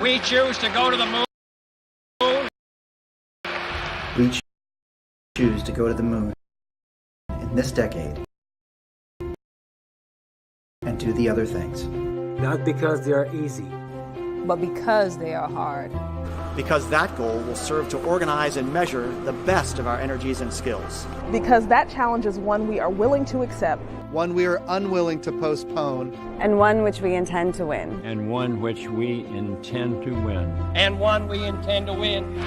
We choose to go to the moon. We choose to go to the moon in this decade and do the other things. Not because they are easy, but because they are hard. Because that goal will serve to organize and measure the best of our energies and skills. Because that challenge is one we are willing to accept. One we are unwilling to postpone. And one which we intend to win. And one which we intend to win. And one we intend to win.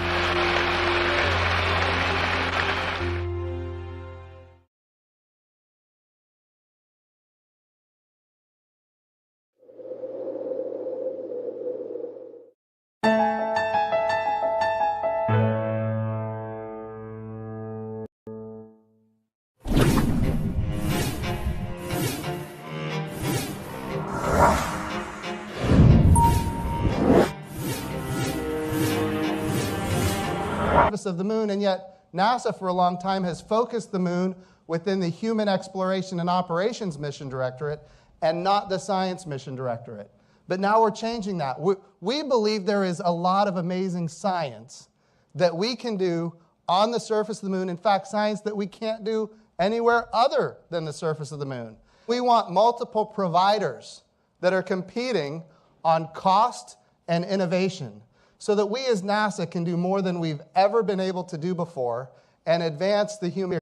Of the moon, and yet NASA for a long time has focused the moon within the Human Exploration and Operations Mission Directorate and not the Science Mission Directorate. But now we're changing that. We believe there is a lot of amazing science that we can do on the surface of the moon. In fact, science that we can't do anywhere other than the surface of the moon. We want multiple providers that are competing on cost and innovation, so that we as NASA can do more than we've ever been able to do before and advance the human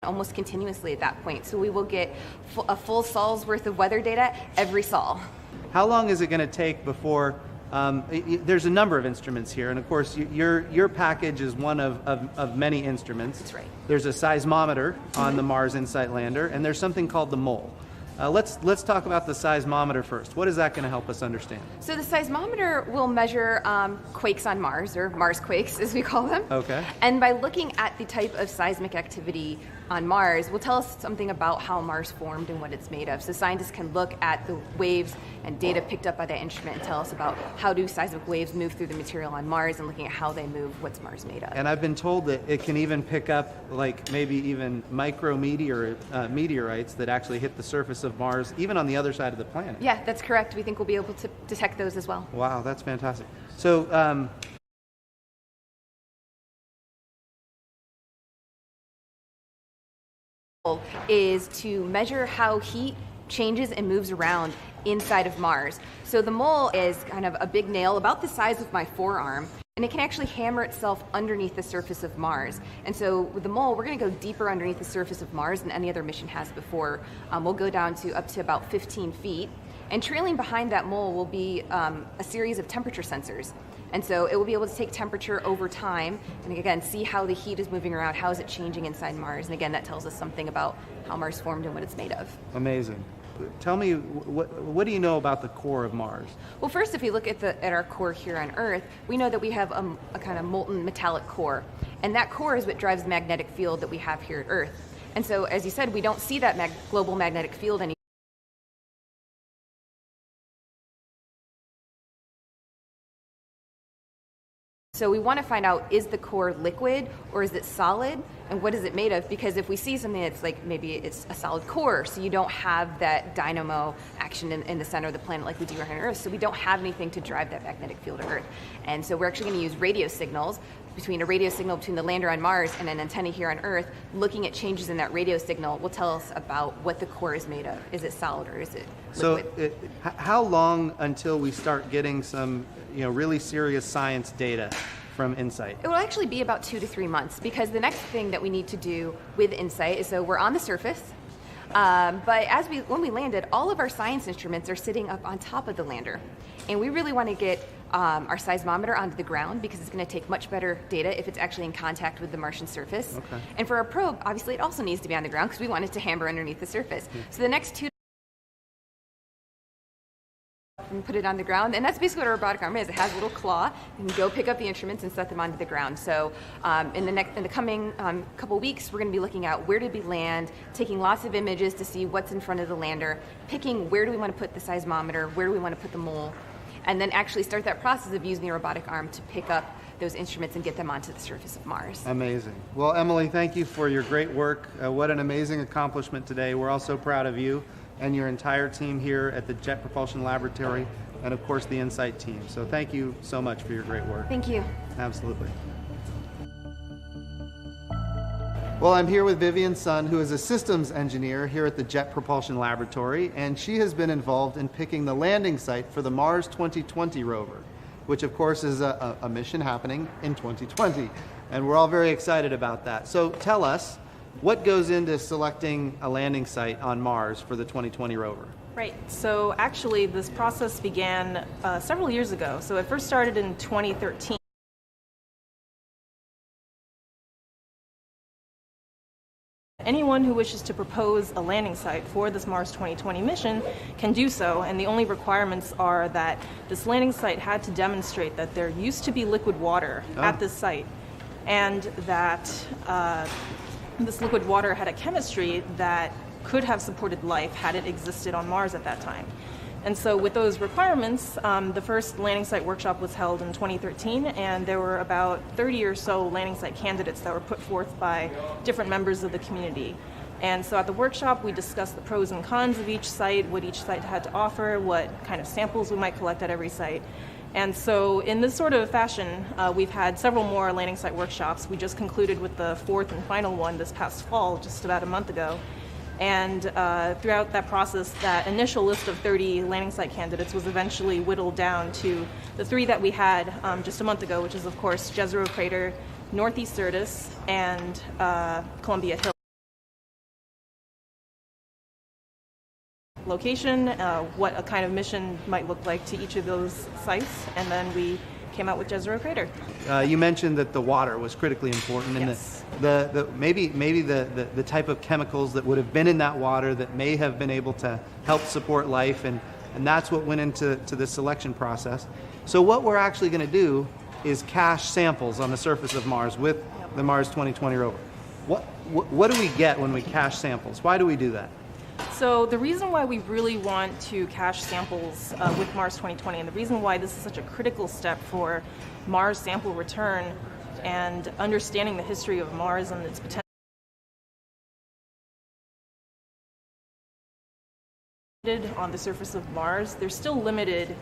almost continuously at that point. So we will get a full sol's worth of weather data every sol. How long is it going to take before, there's a number of instruments here, and of course your package is one of many instruments. That's right. There's a seismometer on the Mars InSight lander, and there's something called the mole. Let's talk about the seismometer first. What is that going to help us understand? So the seismometer will measure quakes on Mars, or Mars quakes as we call them. Okay. And by looking at the type of seismic activity on Mars will tell us something about how Mars formed and what it's made of. So scientists can look at the waves and data picked up by that instrument and tell us about how do seismic waves move through the material on Mars, and looking at how they move, what's Mars made of. And I've been told that it can even pick up like maybe even meteorites that actually hit the surface of Mars, even on the other side of the planet. Yeah, that's correct. We think we'll be able to detect those as well. Wow, that's fantastic. So is to measure how heat changes and moves around inside of Mars. So the mole is kind of a big nail about the size of my forearm, and it can actually hammer itself underneath the surface of Mars. And so with the mole, we're going to go deeper underneath the surface of Mars than any other mission has before. We'll go down to up to about 15 feet. And trailing behind that mole will be a series of temperature sensors. And so it will be able to take temperature over time and again see how the heat is moving around, how is it changing inside Mars. And again, that tells us something about how Mars formed and what it's made of. Amazing. Tell me, what do you know about the core of Mars? Well, first, if you look at our core here on Earth, we know that we have a kind of molten metallic core. And that core is what drives the magnetic field that we have here at Earth. And so, as you said, we don't see that global magnetic field anymore. So we want to find out, is the core liquid or is it solid, and what is it made of? Because if we see something that's like maybe it's a solid core, so you don't have that dynamo action in the center of the planet like we do here on Earth, so we don't have anything to drive that magnetic field of Earth. And so we're actually going to use radio signals, between the lander on Mars and an antenna here on Earth. Looking at changes in that radio signal will tell us about what the core is made of. Is it solid or is it liquid? So how long until we start getting some really serious science data from InSight? It will actually be about 2 to 3 months, because the next thing that we need to do with InSight is, so we're on the surface, but when we landed, all of our science instruments are sitting up on top of the lander. And we really want to get our seismometer onto the ground, because it's going to take much better data if it's actually in contact with the Martian surface. Okay. And for our probe, obviously it also needs to be on the ground, because we want it to hammer underneath the surface. So the next 2 and put it on the ground, and that's basically what a robotic arm is. It has a little claw. You can go pick up the instruments and set them onto the ground. So in the coming couple weeks, we're going to be looking at where did we land, taking lots of images to see what's in front of the lander, picking where do we want to put the seismometer, where do we want to put the mole, and then actually start that process of using the robotic arm to pick up those instruments and get them onto the surface of Mars. Amazing. Well, Emily, thank you for your great work. What an amazing accomplishment today. We're all so proud of you and your entire team here at the Jet Propulsion Laboratory. and of course the Insight team. So thank you so much for your great work. Thank you. Absolutely. Well, I'm here with Vivian Sun, who is a systems engineer here at the Jet Propulsion Laboratory, and she has been involved in picking the landing site for the Mars 2020 rover, which of course is a mission happening in 2020. And we're all very excited about that. So tell us, what goes into selecting a landing site on Mars for the 2020 rover? Right. So actually, this process began several years ago. So it first started in 2013. Anyone who wishes to propose a landing site for this Mars 2020 mission can do so, and the only requirements are that this landing site had to demonstrate that there used to be liquid water at this site, and that this liquid water had a chemistry that could have supported life had it existed on Mars at that time. And so with those requirements, the first landing site workshop was held in 2013, and there were about 30 or so landing site candidates that were put forth by different members of the community. And so at the workshop, we discussed the pros and cons of each site, what each site had to offer, what kind of samples we might collect at every site. And so in this sort of fashion, we've had several more landing site workshops. We just concluded with the fourth and final one this past fall, just about a month ago. And throughout that process, that initial list of 30 landing site candidates was eventually whittled down to the 3 that we had just a month ago, which is, of course, Jezero Crater, Northeast Syrtis, and Columbia Hill. Location, what a kind of mission might look like to each of those sites, and then we came out with Jezero Crater. You mentioned that the water was critically important, and yes. maybe the type of chemicals that would have been in that water that may have been able to help support life, and that's what went into the selection process. So what we're actually going to do is cache samples on the surface of Mars with the Mars 2020 rover. What do we get when we cache samples? Why do we do that? So the reason why we really want to cache samples with Mars 2020, and the reason why this is such a critical step for Mars sample return and understanding the history of Mars and its potential on the surface of Mars, they're still limited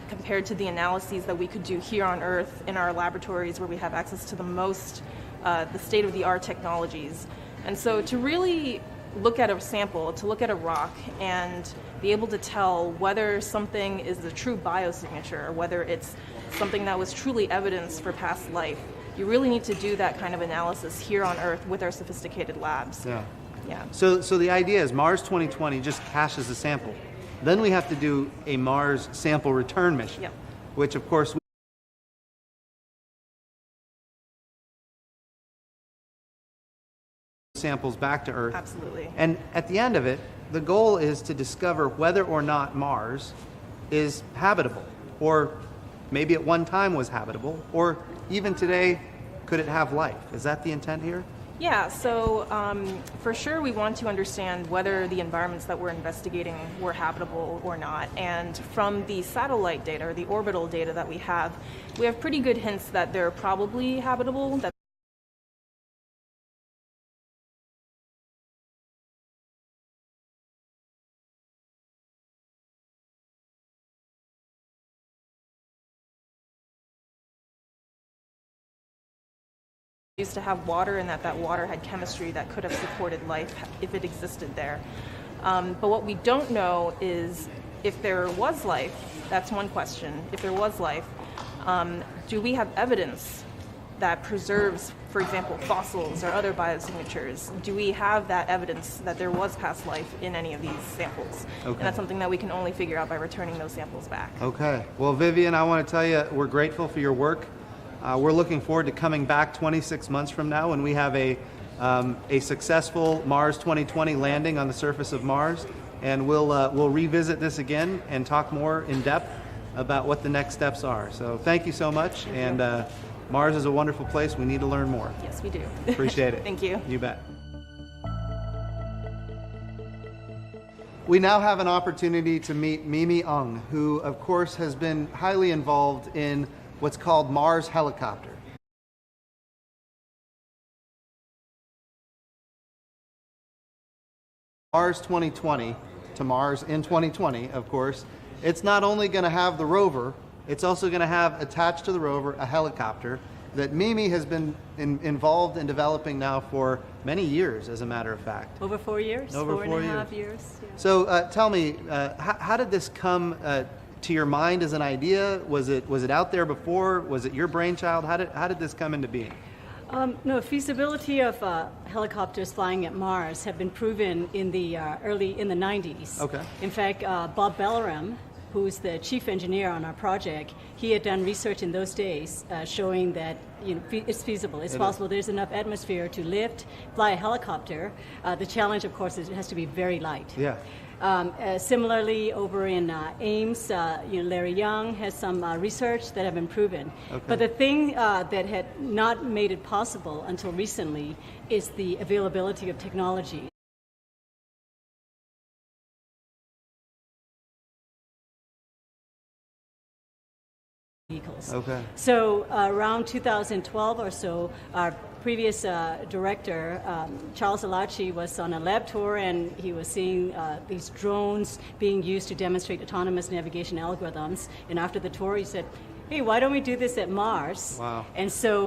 compared to the analyses that we could do here on Earth in our laboratories where we have access to the state-of-the-art technologies. And so to really look at a sample, to look at a rock and be able to tell whether something is a true biosignature or whether it's something that was truly evidence for past life, you really need to do that kind of analysis here on Earth with our sophisticated labs. Yeah. So the idea is Mars 2020 just caches a sample. Then we have to do a Mars sample return mission, which of course samples back to Earth. Absolutely. And at the end of it, the goal is to discover whether or not Mars is habitable, or maybe at one time was habitable, or even today, could it have life? Is that the intent here? Yeah, so for sure we want to understand whether the environments that we're investigating were habitable or not. And from the satellite data, or the orbital data that we have pretty good hints that they're probably habitable. Used to have water, and that water had chemistry that could have supported life if it existed there. But what we don't know is if there was life. That's one question. If there was life, do we have evidence that preserves, for example, fossils or other biosignatures? Do we have that evidence that there was past life in any of these samples? Okay. And that's something that we can only figure out by returning those samples back. Okay. Well, Vivian, I want to tell you we're grateful for your work. We're looking forward to coming back 26 months from now when we have a successful Mars 2020 landing on the surface of Mars, and we'll revisit this again and talk more in depth about what the next steps are. So thank you so much, and Mars is a wonderful place. We need to learn more. Yes, we do. Appreciate it. Thank you. You bet. We now have an opportunity to meet Mimi Ung, who of course has been highly involved in what's called Mars Helicopter. Mars 2020 to Mars in 2020, of course, it's not only going to have the rover, it's also going to have attached to the rover a helicopter that Mimi has been involved in developing now for many years, as a matter of fact. Over 4 years? Over 4.5 years. Yeah. So tell me, how did this come to your mind as an idea? Was it out there before? Was it your brainchild? How did this come into being? No, feasibility of helicopters flying at Mars have been proven in the 90s. Okay. In fact, Bob Belleram, who's the chief engineer on our project, he had done research in those days showing that it's feasible, it's possible. There's enough atmosphere to fly a helicopter. The challenge, of course, is it has to be very light. Yeah. Similarly, over in Ames, Larry Young has some research that have been proven. Okay. But the thing that had not made it possible until recently is the availability of technology. Vehicles. Okay. So around 2012 or so, our previous director, Charles Alachi, was on a lab tour, and he was seeing these drones being used to demonstrate autonomous navigation algorithms. And after the tour, he said, hey, why don't we do this at Mars? Wow. And so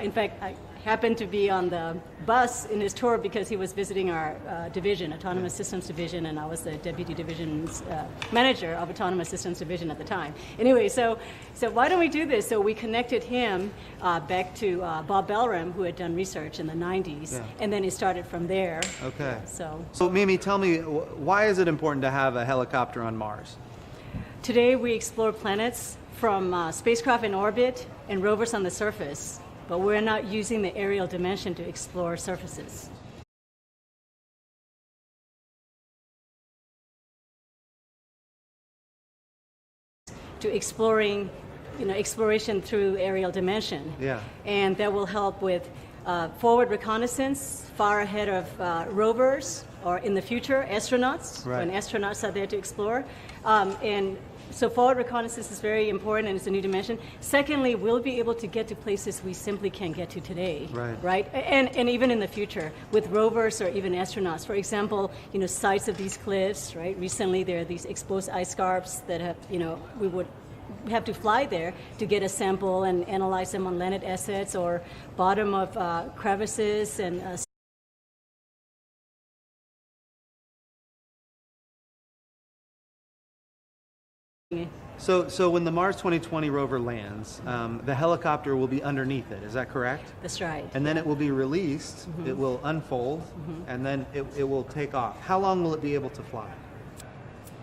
in fact, I happened to be on the bus in his tour because he was visiting our division, Autonomous Systems Division, and I was the Deputy Division's manager of Autonomous Systems Division at the time. Anyway, so why don't we do this? So we connected him back to Bob Belleram, who had done research in the 90s, and then it started from there. Okay. So Mimi, tell me, why is it important to have a helicopter on Mars? Today we explore planets from spacecraft in orbit and rovers on the surface, but we're not using the aerial dimension to explore surfaces. To exploration through aerial dimension. Yeah. And that will help with forward reconnaissance, far ahead of rovers, or in the future, astronauts, right. when astronauts are there to explore. And so forward reconnaissance is very important, and it's a new dimension. Secondly, we'll be able to get to places we simply can't get to today, right? And even in the future, with rovers or even astronauts. For example, sites of these cliffs, right? Recently, there are these exposed ice scarps that have, we would have to fly there to get a sample and analyze them on landed assets, or bottom of crevices and So when the Mars 2020 rover lands, the helicopter will be underneath it. Is that correct? That's right. And then it will be released. Mm-hmm. It will unfold, and then it will take off. How long will it be able to fly?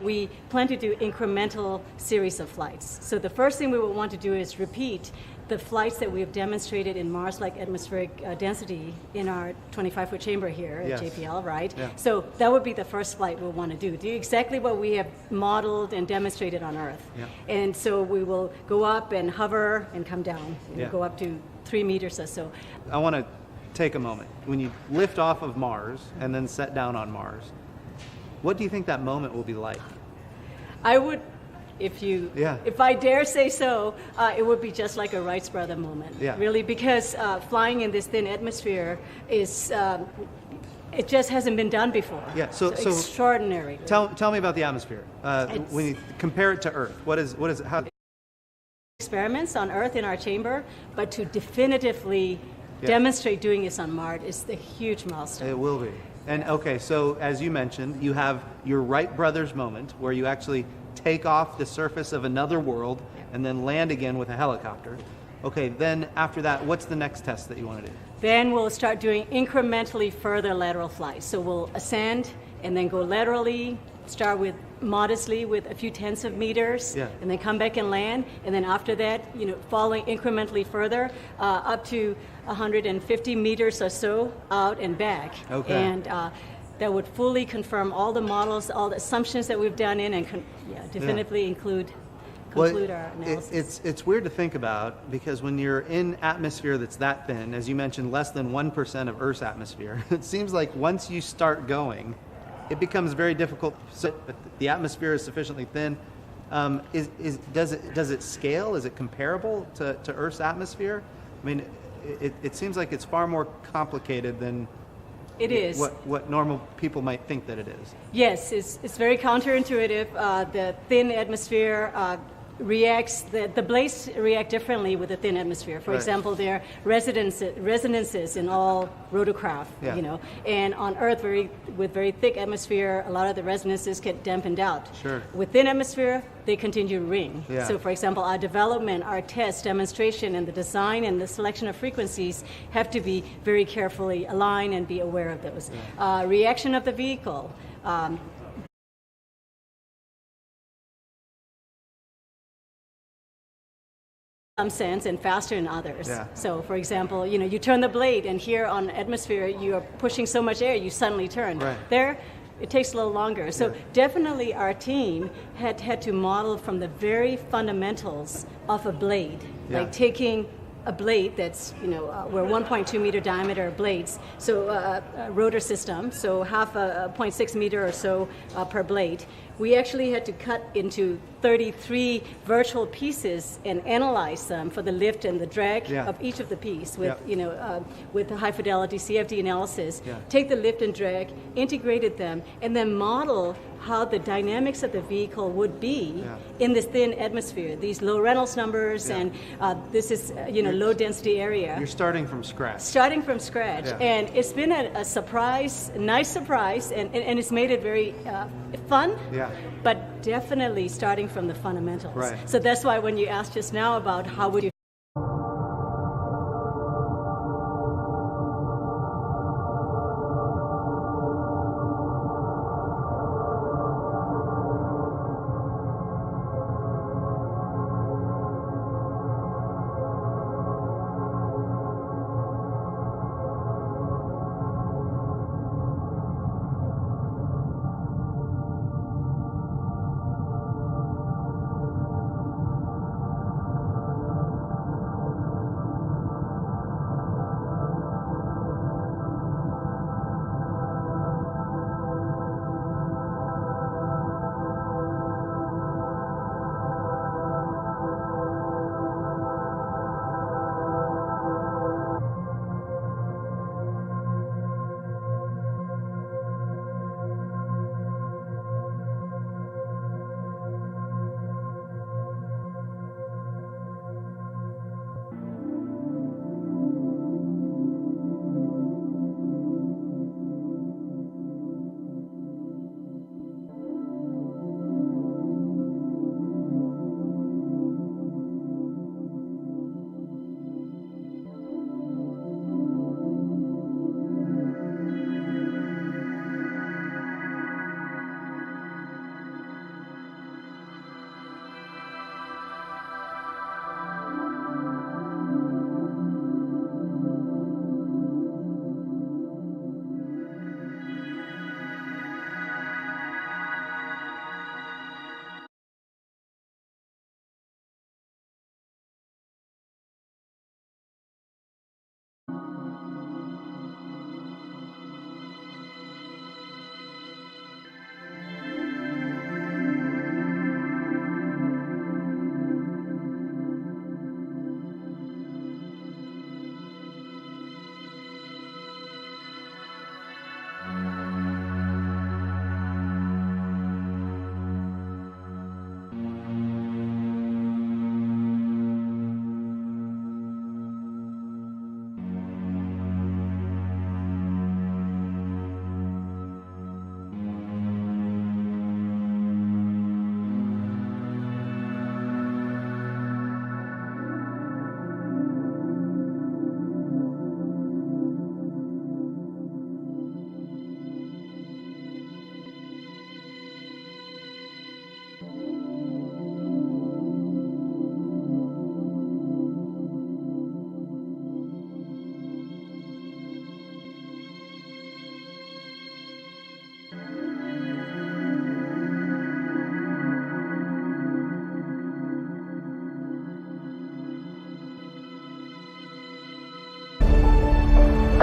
We plan to do incremental series of flights. So the first thing we will want to do is repeat the flights that we have demonstrated in Mars-like atmospheric density in our 25-foot chamber here at JPL, right? Yeah. So that would be the first flight we'll want to do exactly what we have modeled and demonstrated on Earth. Yeah. And so we will go up and hover and come down, go up to 3 meters or so. I want to take a moment. When you lift off of Mars and then set down on Mars, what do you think that moment will be like? I would, if I dare say so, it would be just like a Wright brother moment, really, because flying in this thin atmosphere is, it just hasn't been done before. Yeah, so extraordinary. Tell me about the atmosphere. When you compare it to Earth, what is it? How? Experiments on Earth in our chamber, but to definitively demonstrate doing this on Mars is a huge milestone. It will be. And okay, so as you mentioned, you have your Wright brothers moment where you actually take off the surface of another world and then land again with a helicopter. Okay, then after that, what's the next test that you want to do? Then we'll start doing incrementally further lateral flights. So we'll ascend and then go laterally, start with modestly with a few tenths of meters, and then come back and land. And then after that, following incrementally further, up to 150 meters or so out and back. Okay. And that would fully confirm all the models, all the assumptions that we've done in, and definitively conclude our analysis. It's weird to think about, because when you're in atmosphere that's that thin, as you mentioned, less than 1% of Earth's atmosphere, it seems like once you start going, it becomes very difficult. So the atmosphere is sufficiently thin. Does it scale? Is it comparable to Earth's atmosphere? I mean, it seems like it's far more complicated than it is what normal people might think that it is. Yes, it's very counterintuitive. The thin atmosphere reacts, the blades react differently with the thin atmosphere. For example, there are resonances in all rotorcraft, and on Earth, with very thick atmosphere, a lot of the resonances get dampened out. Sure. With thin atmosphere, they continue to ring. Yeah. So, for example, our development, our test, demonstration, and the design and the selection of frequencies have to be very carefully aligned and be aware of those. Yeah. Reaction of the vehicle. Some sense and faster in others. Yeah. So, for example, you turn the blade, and here on atmosphere, you are pushing so much air, you suddenly turn. Right. There, it takes a little longer. So, definitely, our team had to model from the very fundamentals of a blade, like taking a blade that's, we're 1.2 meter diameter blades, so a rotor system, so half a 0.6 meter or so per blade. We actually had to cut into 33 virtual pieces and analyze them for the lift and the drag of each of the piece with, with high fidelity CFD analysis. Yeah. Take the lift and drag, integrated them, and then model how the dynamics of the vehicle would be in this thin atmosphere. These low Reynolds numbers, and this is low density area. You're starting from scratch. Starting from scratch, and it's been a surprise, nice surprise, and it's made it very fun. Yeah. But definitely starting from the fundamentals. Right. So that's why when you asked just now about how would you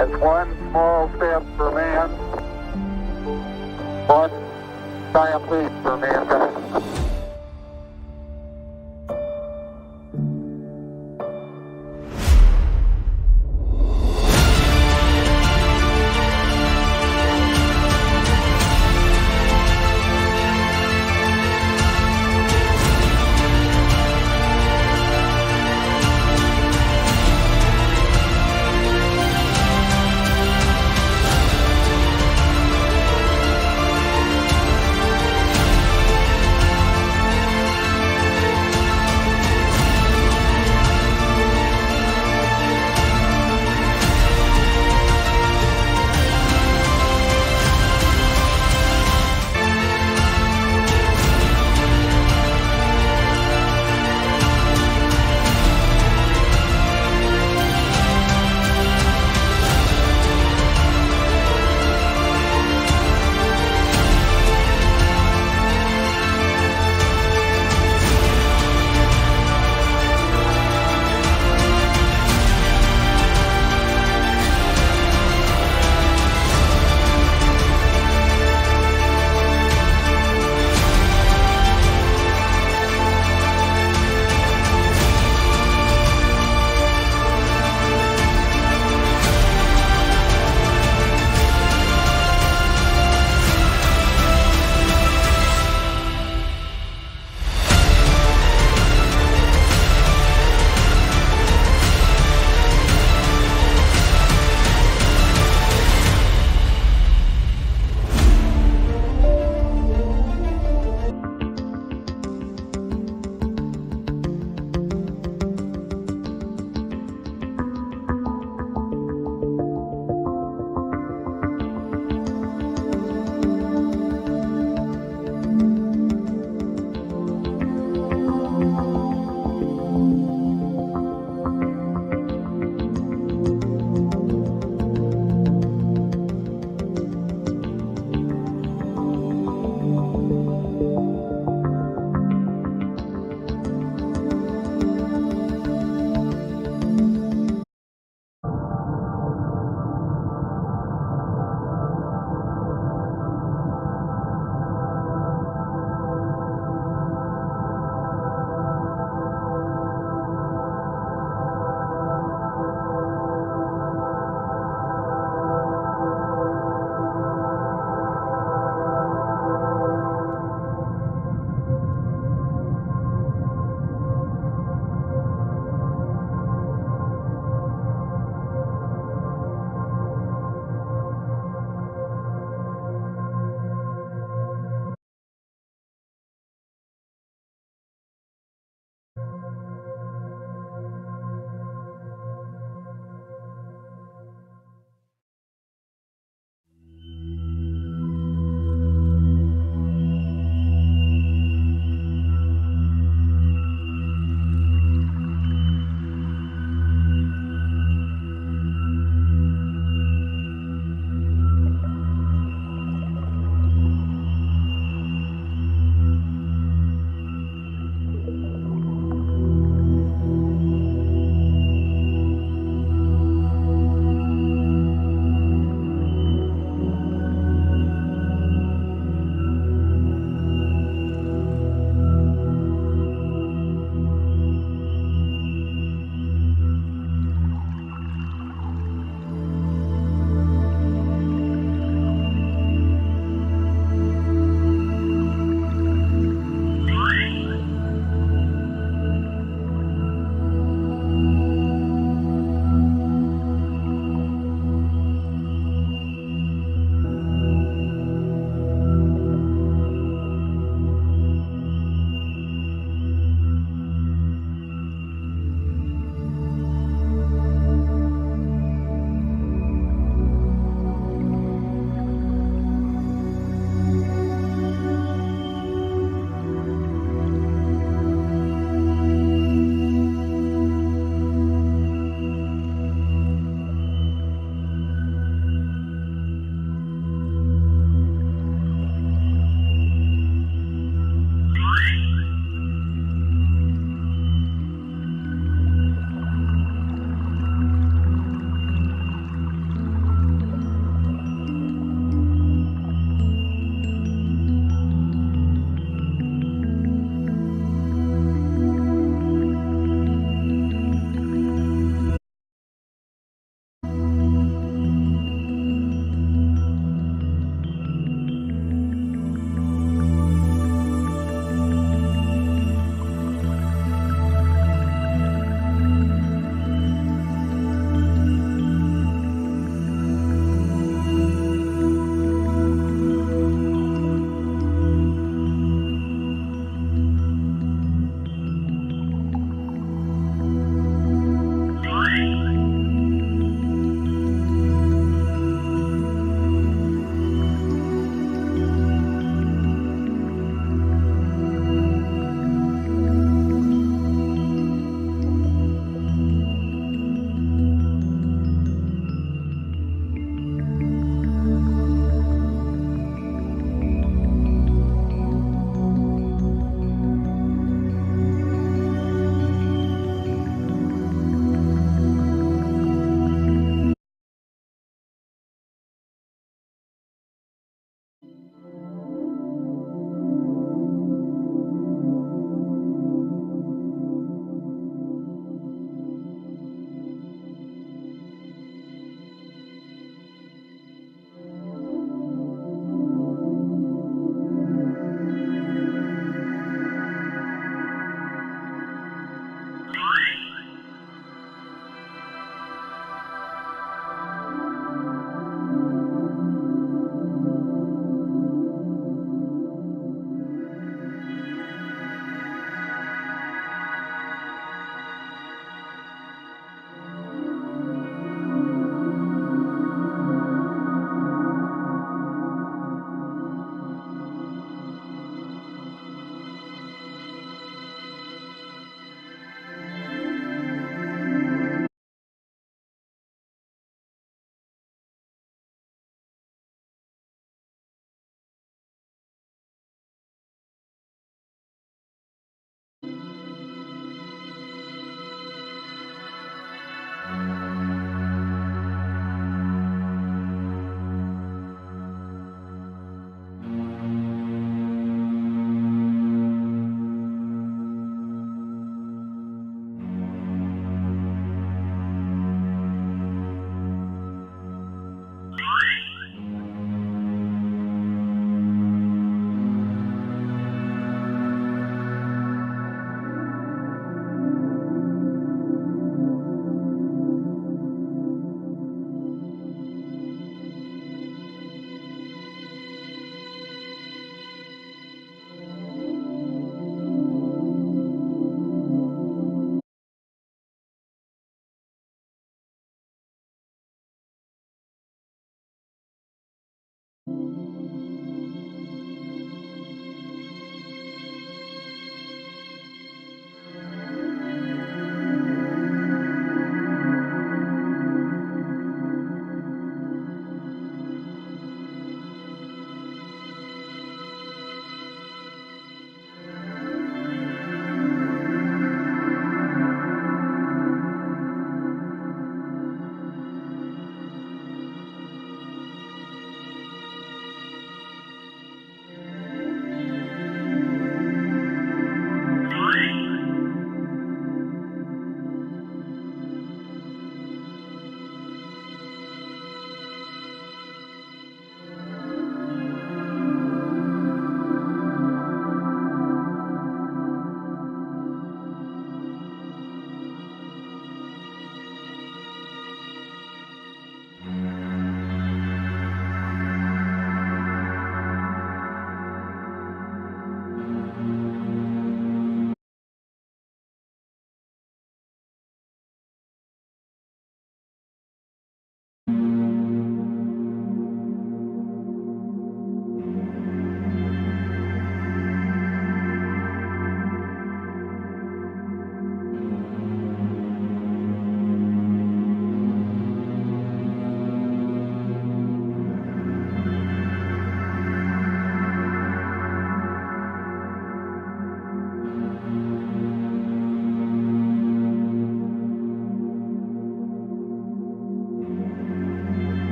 It's one small step for man, one giant leap for mankind.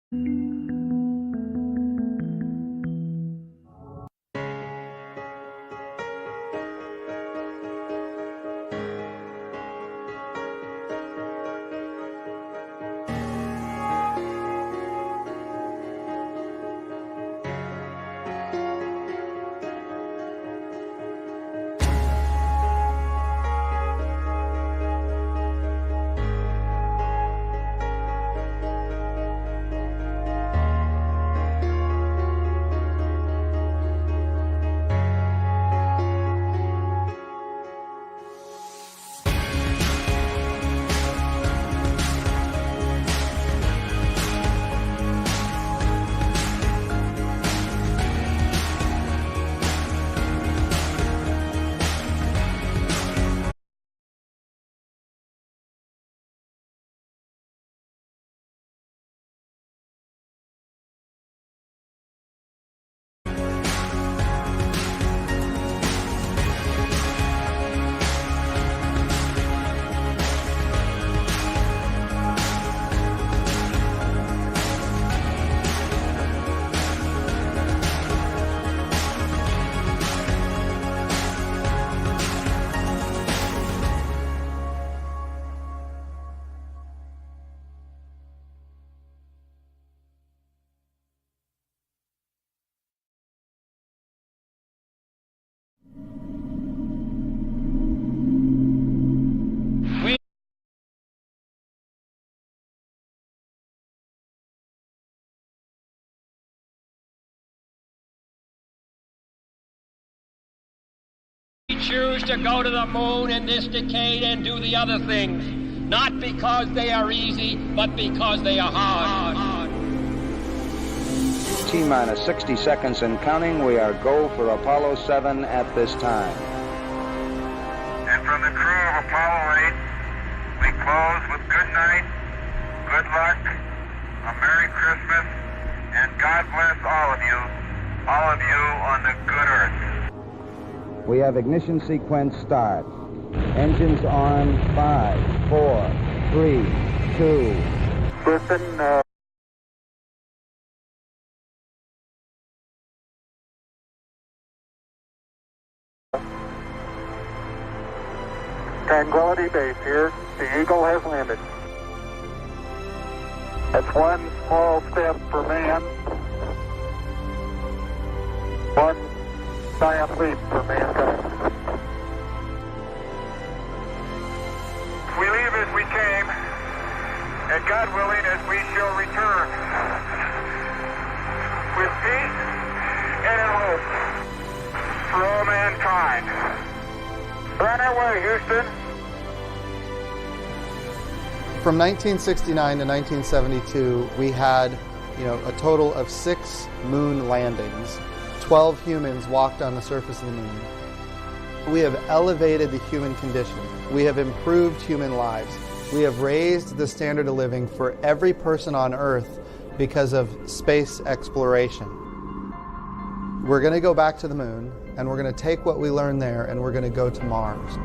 We choose to go to the moon in this decade and do the other things, not because they are easy, but because they are hard. T-minus 60 seconds and counting. We are go for Apollo 7 at this time. And from the crew of Apollo 8, we close with good night, good luck, a Merry Christmas, and God bless all of you on the good earth. We have ignition sequence start. Engines on 5, 4, 3, 2. Listen, Tranquility Base here. The Eagle has landed. That's one small step for man, one giant leap for mankind. We leave as we came, and God willing, as we shall return, with peace and in hope for all mankind. Run away, Houston. From 1969 to 1972, we had, a total of 6 moon landings. 12 humans walked on the surface of the moon. We have elevated the human condition. We have improved human lives. We have raised the standard of living for every person on Earth because of space exploration. We're going to go back to the moon, and we're going to take what we learned there, and we're going to go to Mars.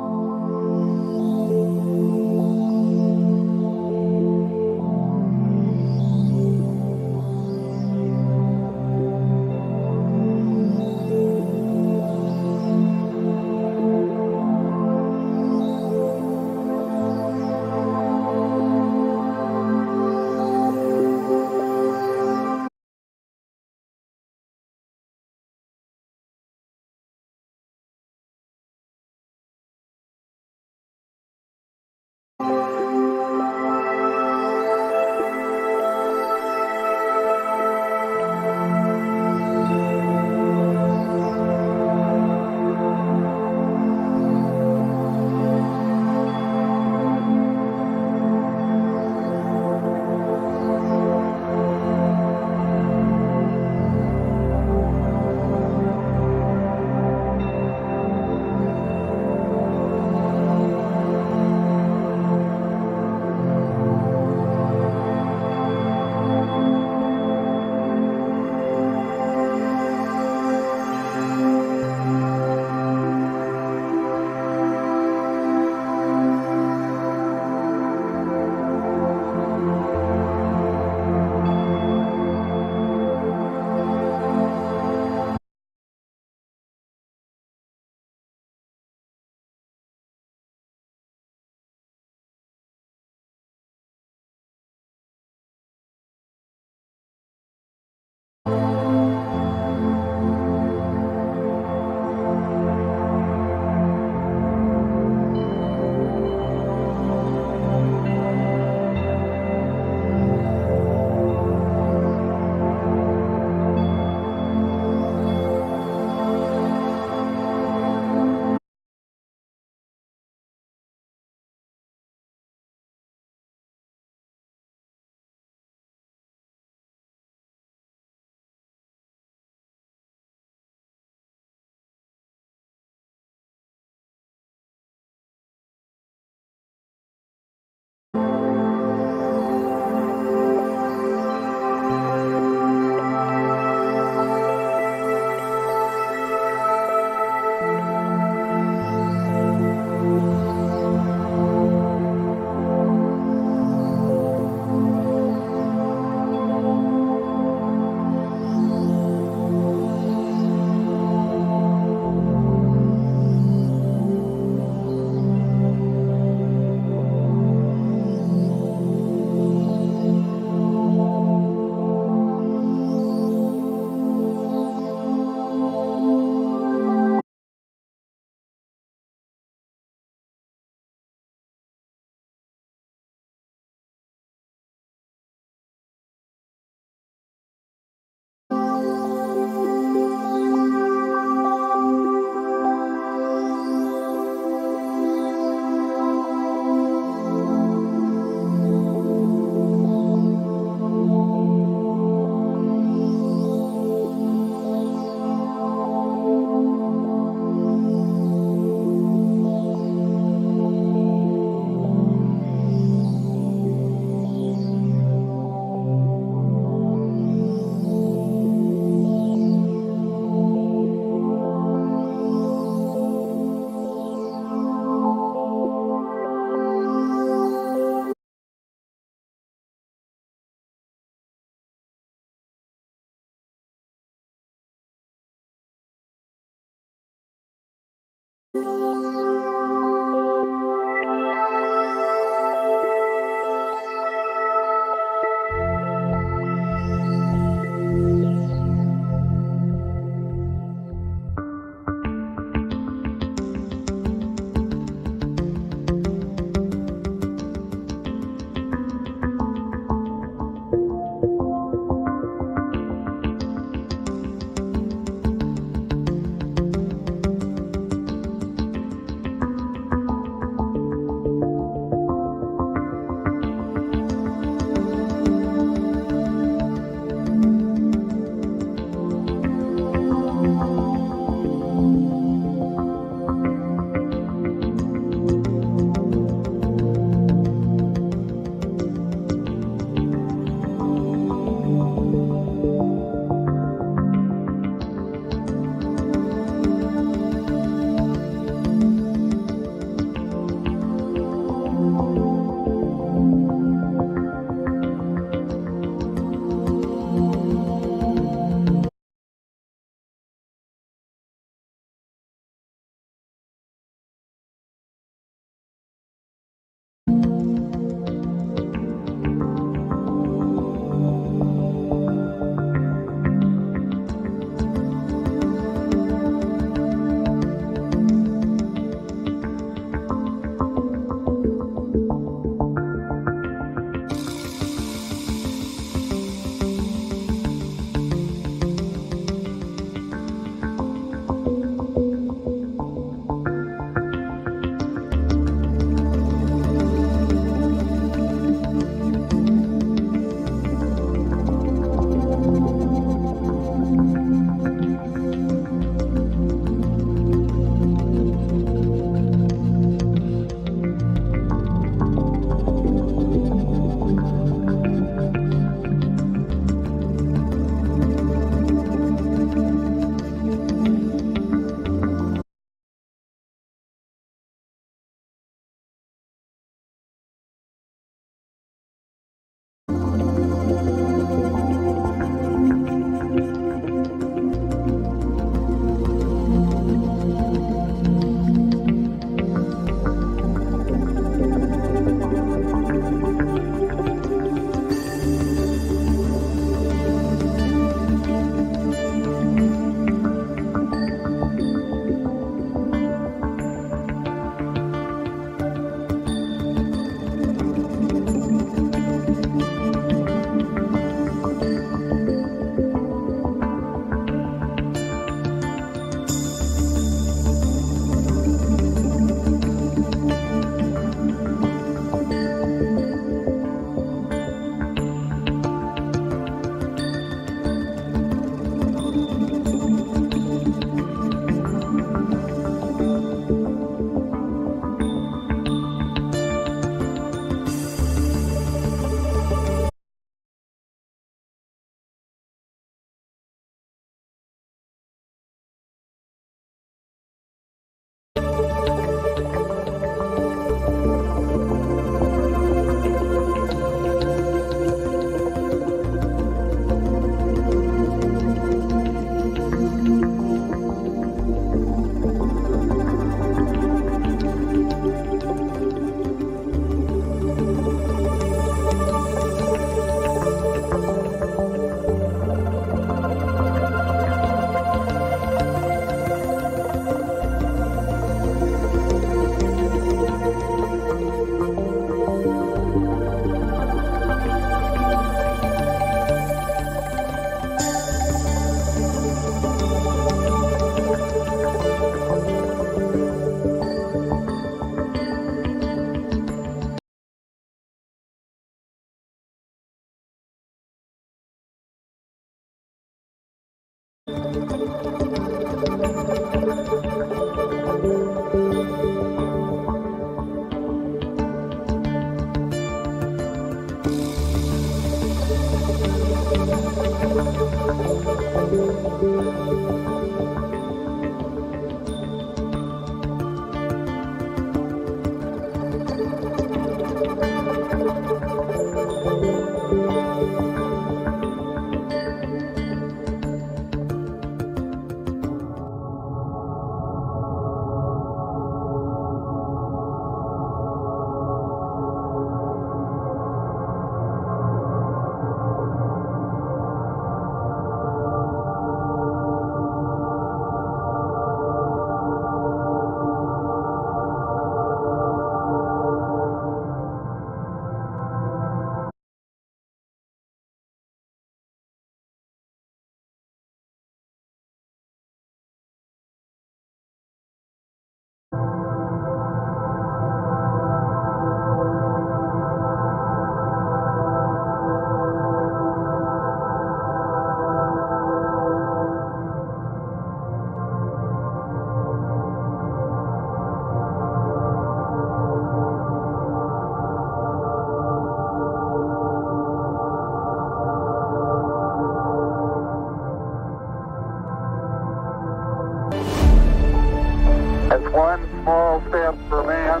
One small step for man,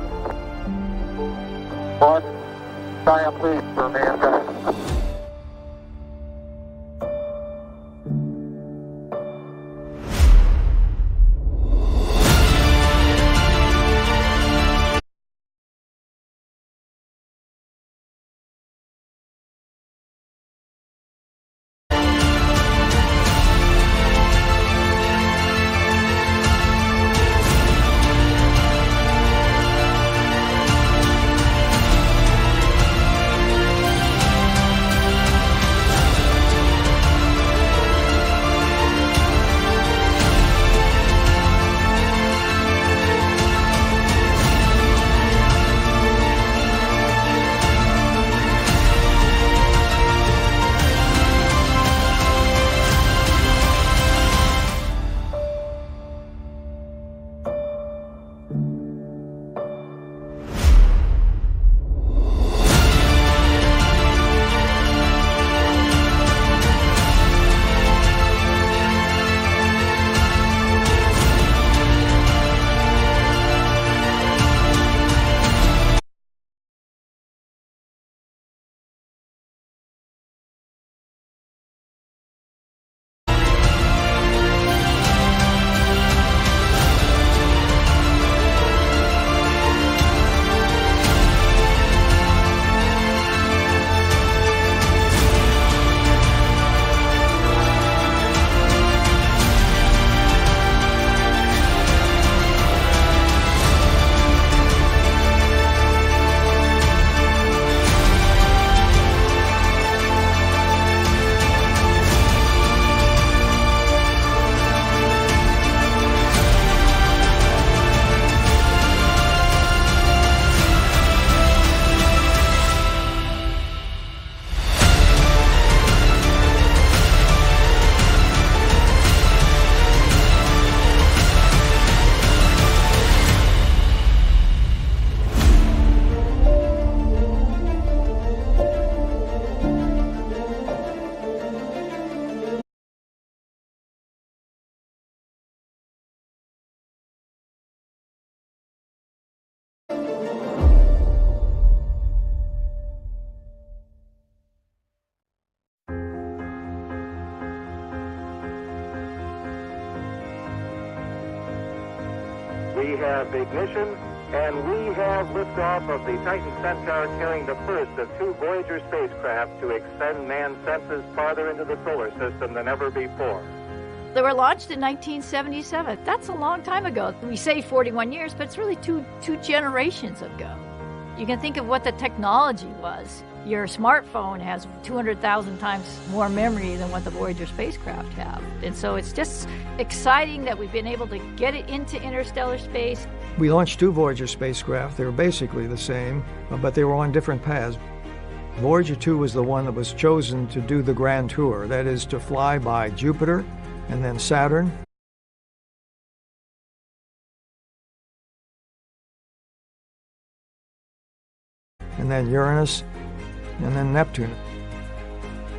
one giant leap for mankind. We have ignition, and we have liftoff of the Titan Centaur carrying the first of two Voyager spacecraft to extend man's senses farther into the solar system than ever before. They were launched in 1977. That's a long time ago. We say 41 years, but it's really two generations ago. You can think of what the technology was. Your smartphone has 200,000 times more memory than what the Voyager spacecraft have. And so it's just exciting that we've been able to get it into interstellar space. We launched two Voyager spacecraft. They were basically the same, but they were on different paths. Voyager 2 was the one that was chosen to do the grand tour, that is to fly by Jupiter and then Saturn and then Uranus, and then Neptune.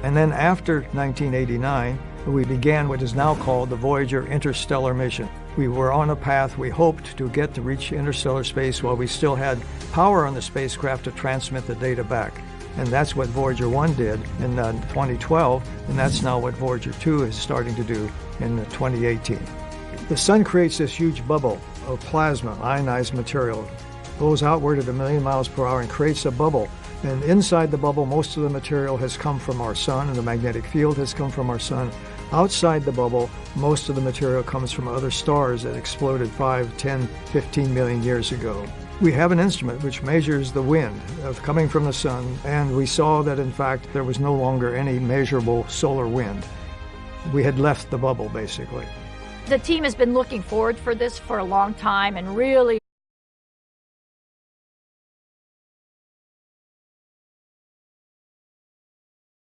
And then after 1989, we began what is now called the Voyager interstellar mission. We were on a path we hoped to get to reach interstellar space while we still had power on the spacecraft to transmit the data back. And that's what Voyager 1 did in 2012, and that's now what Voyager 2 is starting to do in 2018. The sun creates this huge bubble of plasma, ionized material, goes outward at 1 million miles per hour and creates a bubble. And inside the bubble, most of the material has come from our sun, and the magnetic field has come from our sun. Outside the bubble, most of the material comes from other stars that exploded 5, 10, 15 million years ago. We have an instrument which measures the wind coming from the sun, and we saw that, in fact, there was no longer any measurable solar wind. We had left the bubble, basically. The team has been looking forward for this for a long time and really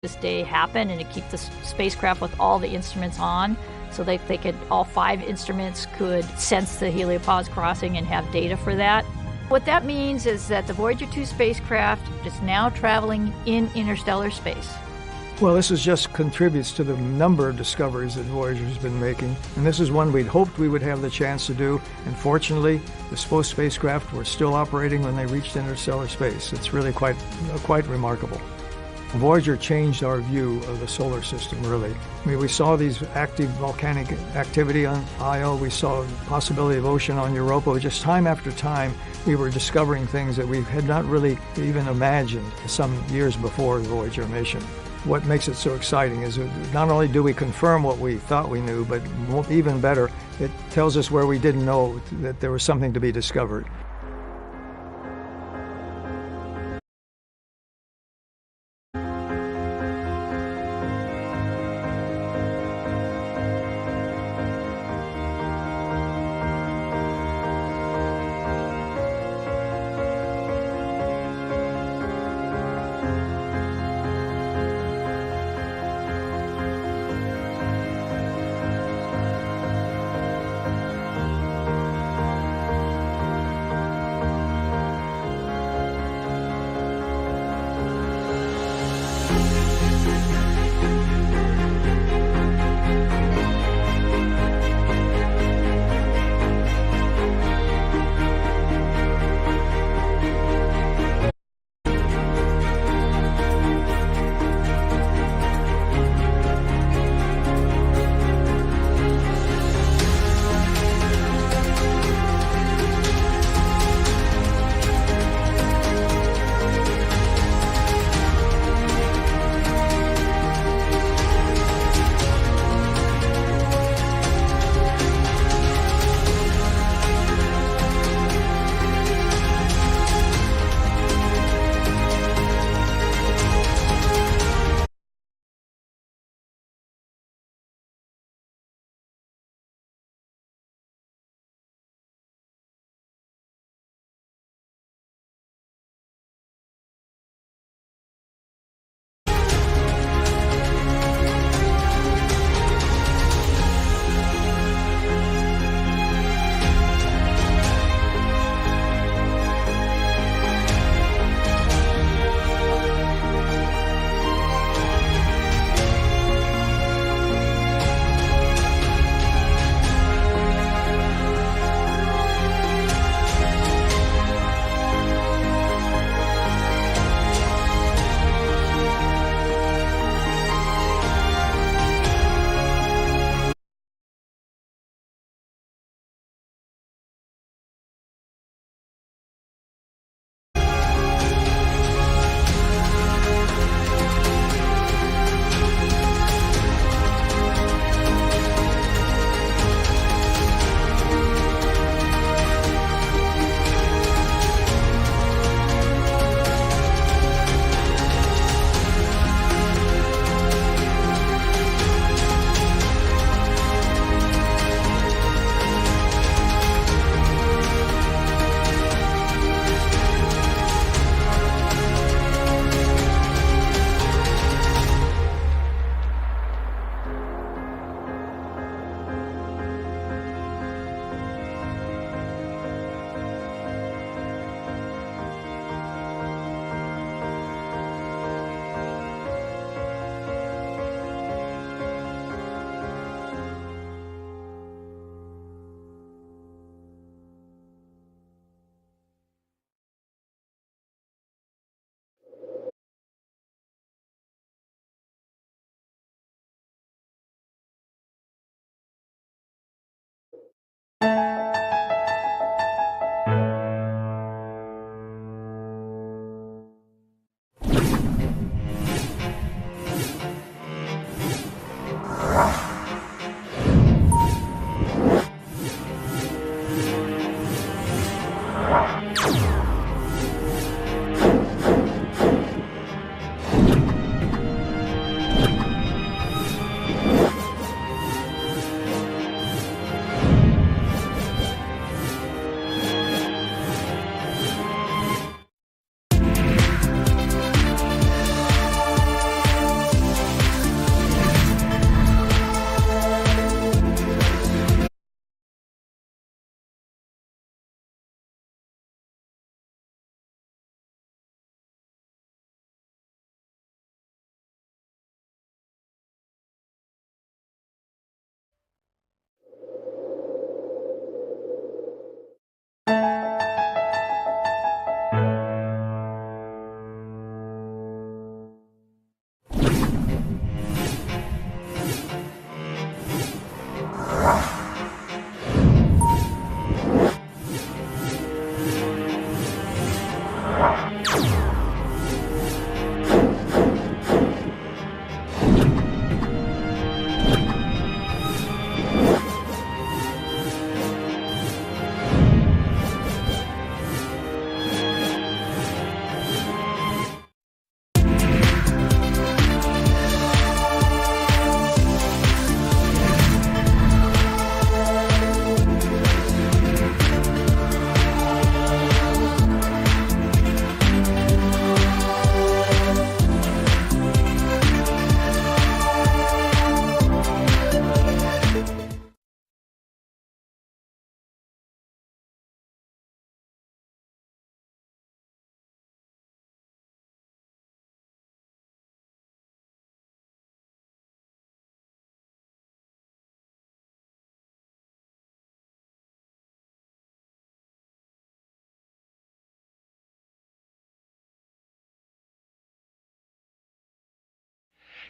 this day happen and to keep the spacecraft with all the instruments on so that they could, all 5 instruments could sense the heliopause crossing and have data for that. What that means is that the Voyager 2 spacecraft is now traveling in interstellar space. Well, this just contributes to the number of discoveries that Voyager has been making, and this is one we'd hoped we would have the chance to do, and fortunately, the spacecraft were still operating when they reached interstellar space. It's really quite remarkable. Voyager changed our view of the solar system, really. I mean, we saw these active volcanic activity on Io, we saw the possibility of ocean on Europa. Just time after time, we were discovering things that we had not really even imagined some years before the Voyager mission. What makes it so exciting is not only do we confirm what we thought we knew, but even better, it tells us where we didn't know that there was something to be discovered.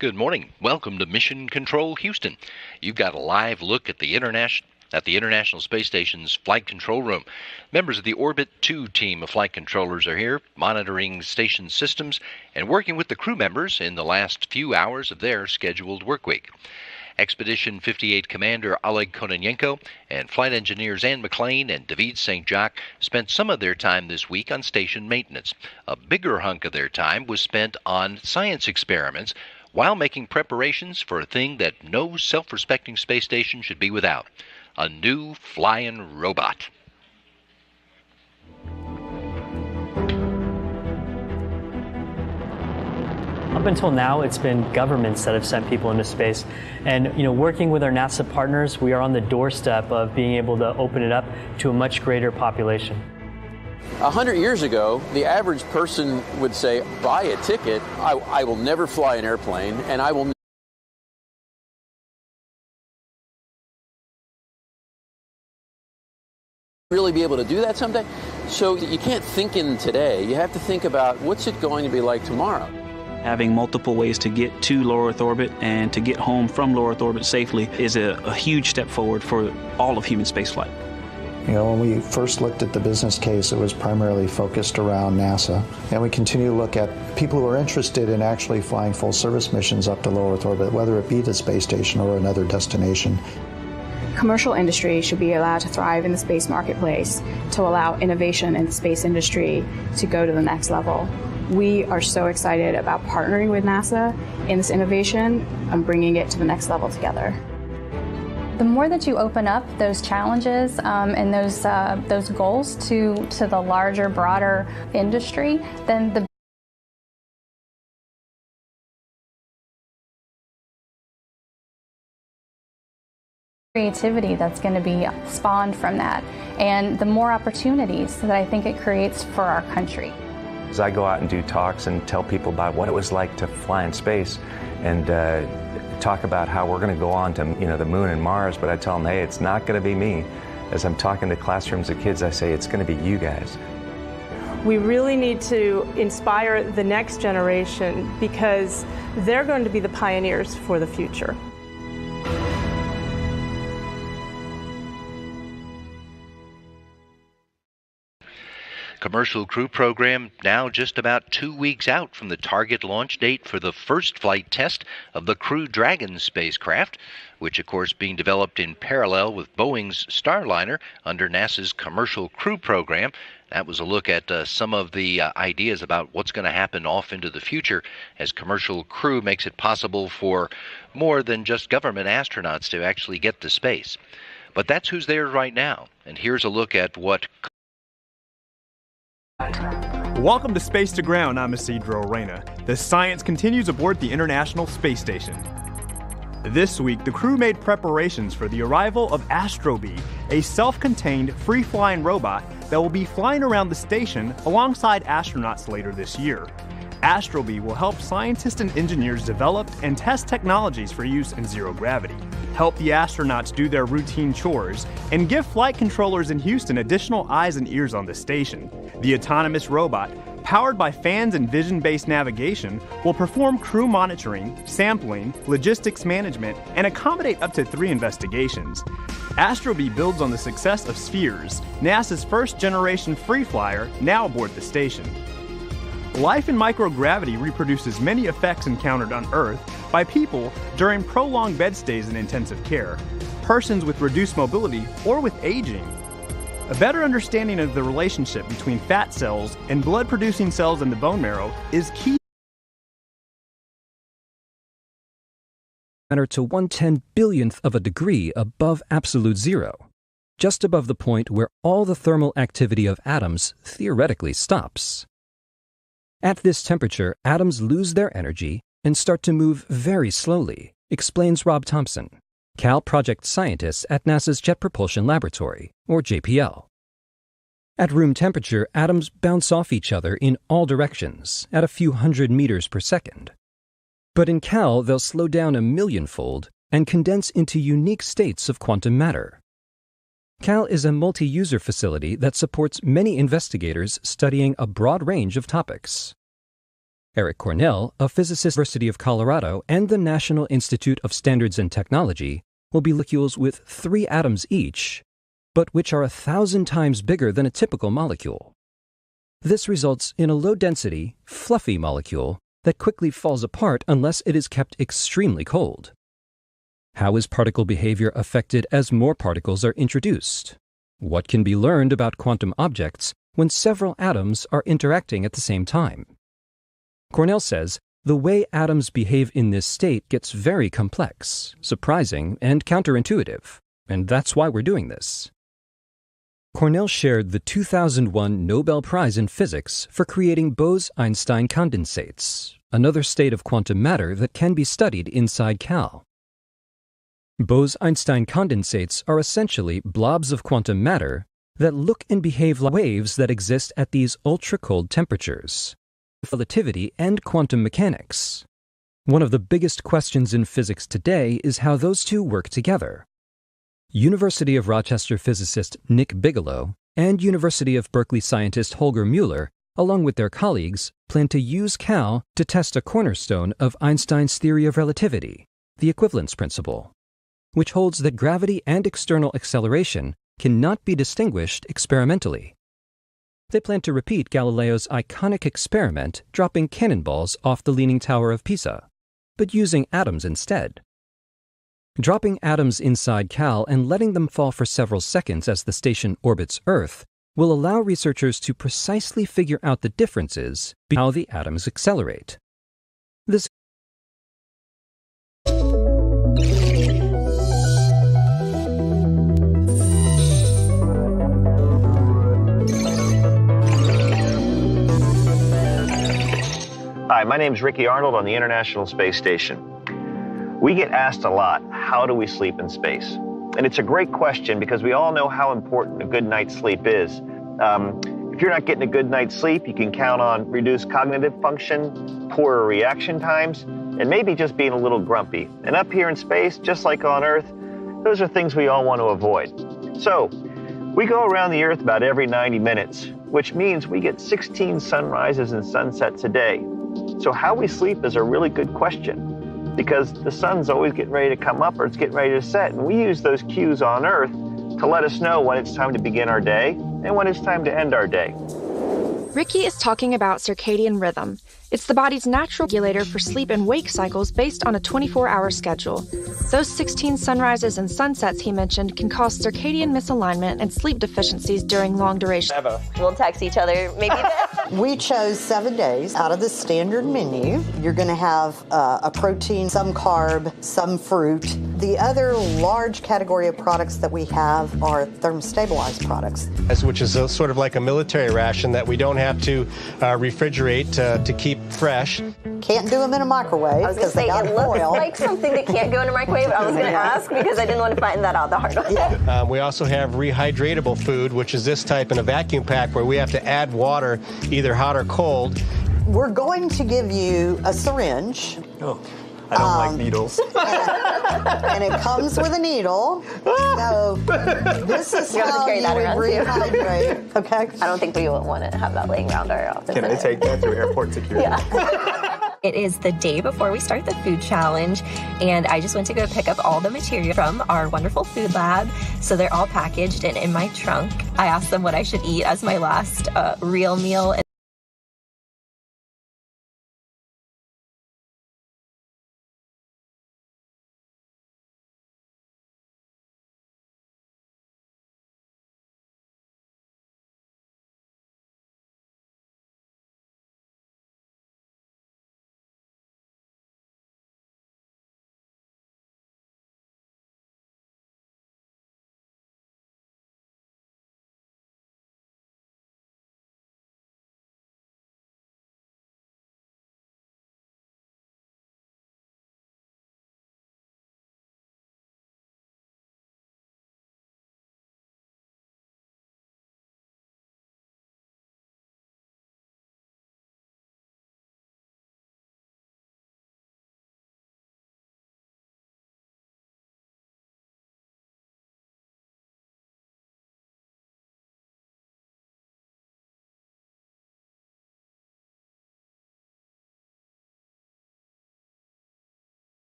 Good morning. Welcome to Mission Control Houston. You've got a live look at the International Space Station's flight control room. Members of the Orbit 2 team of flight controllers are here, monitoring station systems and working with the crew members in the last few hours of their scheduled work week. Expedition 58 Commander Oleg Kononenko and flight engineers Ann McLean and David St. Jacques spent some of their time this week on station maintenance. A bigger hunk of their time was spent on science experiments while making preparations for a thing that no self-respecting space station should be without: a new flying robot. Up until now, it's been governments that have sent people into space. And, working with our NASA partners, we are on the doorstep of being able to open it up to a much greater population. 100 years ago, the average person would say, buy a ticket, I will never fly an airplane, and I will really be able to do that someday. So you can't think in today. You have to think about what's it going to be like tomorrow. Having multiple ways to get to low Earth orbit and to get home from low Earth orbit safely is a huge step forward for all of human spaceflight. When we first looked at the business case, it was primarily focused around NASA. And we continue to look at people who are interested in actually flying full service missions up to low Earth orbit, whether it be the space station or another destination. Commercial industry should be allowed to thrive in the space marketplace to allow innovation in the space industry to go to the next level. We are so excited about partnering with NASA in this innovation and bringing it to the next level together. The more that you open up those challenges and those goals to the larger, broader industry, then the creativity that's going to be spawned from that, and the more opportunities that I think it creates for our country. As I go out and do talks and tell people about what it was like to fly in space and talk about how we're going to go on to the moon and Mars, but I tell them, hey, it's not going to be me. As I'm talking to classrooms of kids, I say, it's going to be you guys. We really need to inspire the next generation because they're going to be the pioneers for the future. Commercial Crew Program now just about 2 weeks out from the target launch date for the first flight test of the Crew Dragon spacecraft, which of course being developed in parallel with Boeing's Starliner under NASA's Commercial Crew Program. That was a look at some of the ideas about what's going to happen off into the future as Commercial Crew makes it possible for more than just government astronauts to actually get to space. But that's who's there right now, and here's a look at what... Welcome to Space to Ground. I'm Isidro Reyna. The science continues aboard the International Space Station. This week, the crew made preparations for the arrival of Astrobee, a self-contained, free-flying robot that will be flying around the station alongside astronauts later this year. Astrobee will help scientists and engineers develop and test technologies for use in zero gravity, help the astronauts do their routine chores, and give flight controllers in Houston additional eyes and ears on the station. The autonomous robot, powered by fans and vision-based navigation, will perform crew monitoring, sampling, logistics management, and accommodate up to 3 investigations. Astrobee builds on the success of Spheres, NASA's first-generation free flyer, now aboard the station. Life in microgravity reproduces many effects encountered on Earth by people during prolonged bed stays in intensive care, persons with reduced mobility, or with aging. A better understanding of the relationship between fat cells and blood-producing cells in the bone marrow is key to 1/10 billionth of a degree above absolute zero, just above the point where all the thermal activity of atoms theoretically stops. At this temperature, atoms lose their energy and start to move very slowly, explains Rob Thompson, Cal project scientist at NASA's Jet Propulsion Laboratory, or JPL. At room temperature, atoms bounce off each other in all directions at a few hundred meters per second. But in Cal, they'll slow down a millionfold and condense into unique states of quantum matter. Cal is a multi-user facility that supports many investigators studying a broad range of topics. Eric Cornell, a physicist at the University of Colorado and the National Institute of Standards and Technology, will be molecules with 3 atoms each, but which are 1,000 times bigger than a typical molecule. This results in a low-density, fluffy molecule that quickly falls apart unless it is kept extremely cold. How is particle behavior affected as more particles are introduced? What can be learned about quantum objects when several atoms are interacting at the same time? Cornell says the way atoms behave in this state gets very complex, surprising, and counterintuitive, and that's why we're doing this. Cornell shared the 2001 Nobel Prize in Physics for creating Bose-Einstein condensates, another state of quantum matter that can be studied inside Cal. Bose-Einstein condensates are essentially blobs of quantum matter that look and behave like waves that exist at these ultra-cold temperatures, relativity and quantum mechanics. One of the biggest questions in physics today is how those two work together. University of Rochester physicist Nick Bigelow and University of Berkeley scientist Holger Mueller, along with their colleagues, plan to use Cal to test a cornerstone of Einstein's theory of relativity, the equivalence principle, which holds that gravity and external acceleration cannot be distinguished experimentally. They plan to repeat Galileo's iconic experiment dropping cannonballs off the Leaning Tower of Pisa, but using atoms instead. Dropping atoms inside Cal and letting them fall for several seconds as the station orbits Earth will allow researchers to precisely figure out the differences between how the atoms accelerate. This Hi, my name is Ricky Arnold on the International Space Station. We get asked a lot, how do we sleep in space? And it's a great question because we all know how important a good night's sleep is. If you're not getting a good night's sleep, you can count on reduced cognitive function, poorer reaction times, and maybe just being a little grumpy. And up here in space, just like on Earth, those are things we all want to avoid. So, we go around the Earth about every 90 minutes, which means we get 16 sunrises and sunsets a day. So how we sleep is a really good question because the sun's always getting ready to come up or it's getting ready to set, and we use those cues on Earth to let us know when it's time to begin our day and when it's time to end our day. Ricky is talking about circadian rhythm. It's the body's natural regulator for sleep and wake cycles based on a 24-hour schedule. Those 16 sunrises and sunsets he mentioned can cause circadian misalignment and sleep deficiencies during long duration. We'll text each other maybe. We chose 7 days out of the standard menu. You're going to have a protein, some carb, some fruit. The other large category of products that we have are thermostabilized products. Which is sort of like a military ration that we don't have to refrigerate to keep fresh. Can't do them in a microwave. I was going to say, it looks like something that can't go in a microwave. I was going to ask because I didn't want to find that out the hard way. Yeah. We also have rehydratable food, which is this type in a vacuum pack where we have to add water, either hot or cold. We're going to give you a syringe. Oh. I don't like needles. And it comes with a needle. So this is how you would rehydrate. Okay. I don't think we would want to have that laying around our office. Can I take that through airport security? Yeah. It is the day before we start the food challenge, and I just went to go pick up all the material from our wonderful food lab. So they're all packaged and in my trunk. I asked them what I should eat as my last real meal.